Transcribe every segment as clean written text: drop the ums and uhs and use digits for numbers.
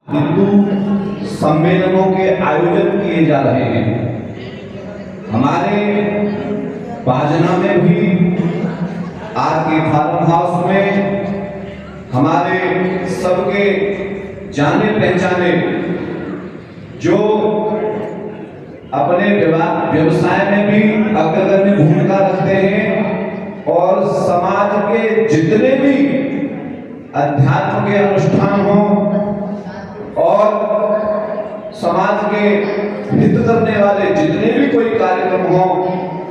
हिंदू सम्मेलनों के आयोजन किए जा रहे हैं। हमारे बाजना में भी आज के फार्म हाउस में हमारे सबके जाने पहचाने जो अपने व्यवसाय में भी अग्रगण्य भूमिका रखते हैं और समाज के जितने भी अध्यात्म के अनुष्ठान हो और समाज के हित करने वाले जितने भी कोई कार्यक्रम हो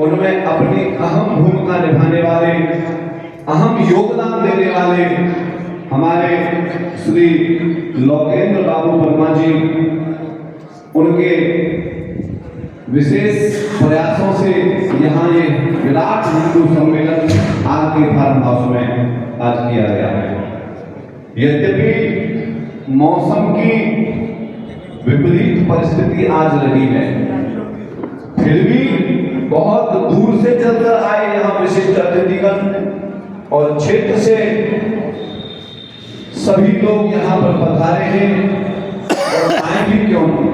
उनमें अपनी अहम भूमिका निभाने वाले, अहम योगदान देने वाले हमारे श्री लोकेंद्र बाबू वर्मा जी, उनके विशेष प्रयासों से यहाँ ये विराट हिंदू सम्मेलन आज के फार्म हाउस में आज किया गया है। यद्यपि मौसम की विपरीत परिस्थिति आज रही है, फिर भी बहुत दूर से चलकर आए यहाँ विशिष्ट अतिथिगण और क्षेत्र से सभी लोग यहाँ पर पधारे हैं और आए भी क्यों नहीं।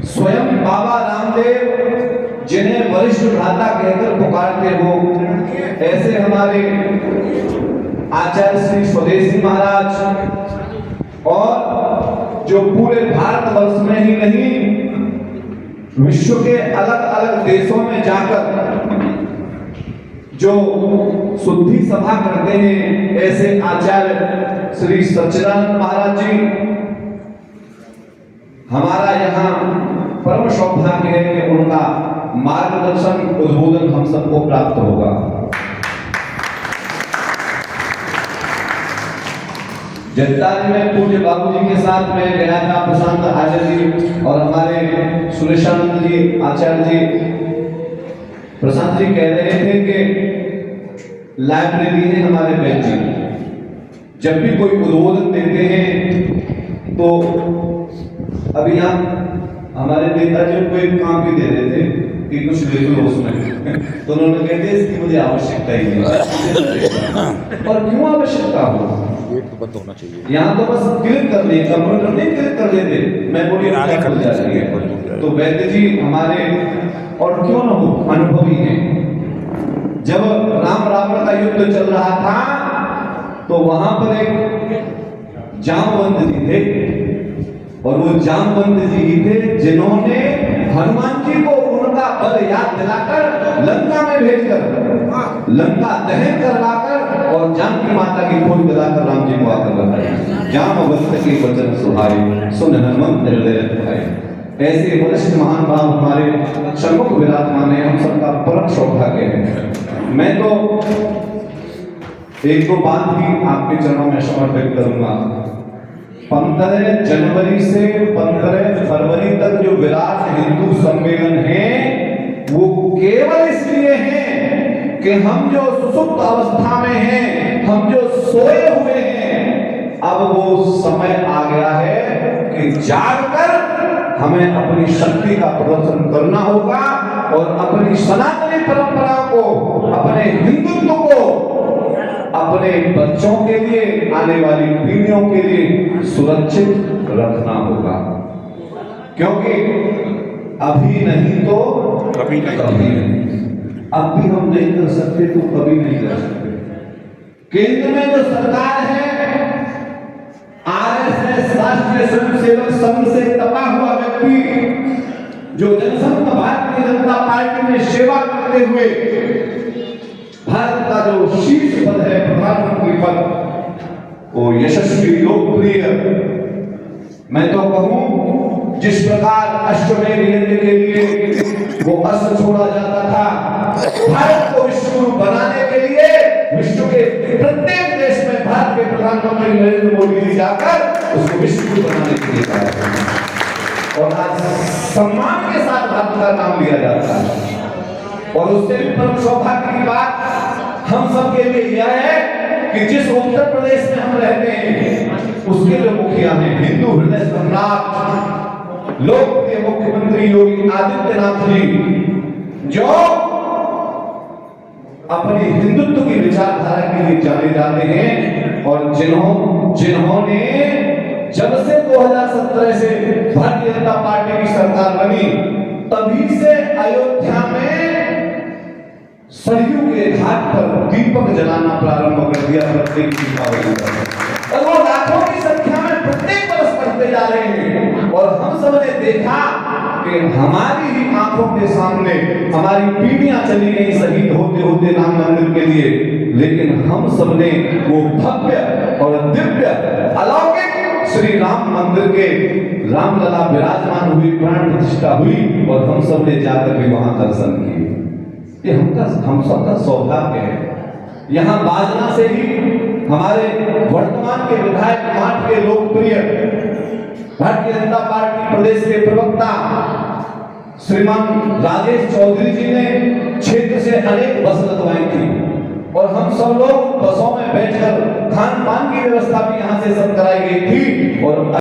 स्वयं बाबा रामदेव जिन्हें वरिष्ठ भ्राता कहकर पुकारते हो, ऐसे हमारे आचार्य श्री स्वदेशी महाराज और जो पूरे भारतवर्ष में ही नहीं विश्व के अलग अलग देशों में जाकर जो शुद्धि सभा करते हैं, ऐसे आचार्य श्री सच्चिदानंद महाराज जी, हमारा यहाँ परम सौभाग्य है कि उनका मार्गदर्शन उद्बोधन हम सबको प्राप्त होगा। जगतारी में पूज्य बाबूजी के साथ में गया था, प्रशांत आचार्य जी और हमारे सुरेशानंद जी आचार्य जी। प्रशांत जी कह रहे थे कि लाइब्रेरी है हमारे बैच जी, जब भी कोई उद्बोधन देते हैं तो अभी यहाँ हमारे नेताजी को एक काम भी दे रहे थे कि कुछ लिख लो उसमें तो उन्होंने कहते इसकी मुझे आवश्यकता ही नहीं। और क्यों आवश्यकता हो, बंद होना चाहिए। यहाँ तो बस क्लिक कर ले, कंप्यूटर नहीं क्लिक कर लेते, मेमोरी खुल जाती है। तो वैद्य जी हमारे और क्यों न हो अनुभवी हैं। जब राम रावण का युद्ध चल रहा था तो वहां पर एक जामवंत जी थे और वो जामवंत जी ही थे जिन्होंने हनुमान जी को उनका बल याद दिलाकर लंका में भेजकर लंका दहन करवाकर और जानकी माता की खोज दिलाकर राम जी को आकर बताया। जामवंत के वचन सुहाए सुन हनुमंत हृदय भाई। ऐसे वरिष्ठ महान भाव हमारे सम्मुख विराजमान है, हम सबका परम सौभाग्य है। मैं तो एक दो बात भी आपके चरणों में समर्पित करूंगा। 15 जनवरी से 15 फरवरी तक जो विराट हिंदू सम्मेलन है वो केवल इसलिए है कि हम जो सुसुप्त अवस्था में हैं, हम जो सोए हुए हैं, अब वो समय आ गया है कि जागकर हमें अपनी शक्ति का प्रदर्शन करना होगा और अपनी सनातनी परंपरा को, अपने हिंदुत्व को अपने बच्चों के लिए, आने वाली पीढ़ियों के लिए सुरक्षित रखना होगा। क्योंकि अभी नहीं तो कभी नहीं। अब भी हम नहीं कर सकते तो कभी नहीं कर सकते। केंद्र में जो सरकार है, आरएसएस राष्ट्रीय स्वयंसेवक संघ से तपा हुआ व्यक्ति जो जनसंघ भारतीय जनता पार्टी में सेवा करते हुए भारत का जो शीर्ष पद है प्रधानमंत्री पद, वो यशस्वी लोकप्रिय, मैं तो कहूं जिस प्रकार अश्वमेध यज्ञ के लिए वो अस्त्र छोड़ा जाता था, भारत को विश्व गुरु बनाने के लिए विश्व के प्रत्येक देश में भारत के प्रधानमंत्री नरेंद्र मोदी जी जाकर उसको विश्व गुरु बनाने के लिए आए और आज सम्मान के साथ भारत का नाम लिया जाता है। और उससे भी परम सौभाग्य की बात हम सब के लिए यह है कि जिस उत्तर प्रदेश में हम रहते हैं उसके जो मुखिया हैं, हिंदू हृदय सम्राट लोकप्रिय मुख्यमंत्री योगी आदित्यनाथ जी, जो अपनी हिंदुत्व की विचारधारा के लिए जाने जाते हैं और जिन्होंने जब 2017 से भारतीय जनता पार्टी की सरकार बनी, तभी से अयोध्या में सरयू के घाट पर दीपक जलाना प्रारंभ कर दिया प्रत्येक दीपावली पर, और वो लाखों की संख्या में प्रत्येक वर्ष बढ़ते जा रहे हैं। और हम सब ने देखा कि हमारी ही आंखों के सामने हमारी पीढ़ियां चली गई शहीद होते होते राम मंदिर के लिए, लेकिन हम सब ने वो भव्य और दिव्य अलौकिक श्री राम मंदिर के रामलला विराजमान हुई, प्राण प्रतिष्ठा हुई, और हम सब ने जाकर भी वहां दर्शन किए। ये हम सबका सौभाग्य है। यहाँ बाजना से ही हमारे वर्तमान के विधायक माठ के लोकप्रिय भारतीय जनता पार्टी प्रदेश के प्रवक्ता श्रीमान राजेश चौधरी जी ने क्षेत्र से अनेक बस लगवाई थी, और हम सब लोग बसों में बैठकर खान पान की व्यवस्था भी यहाँ से सब कराई गई थी। और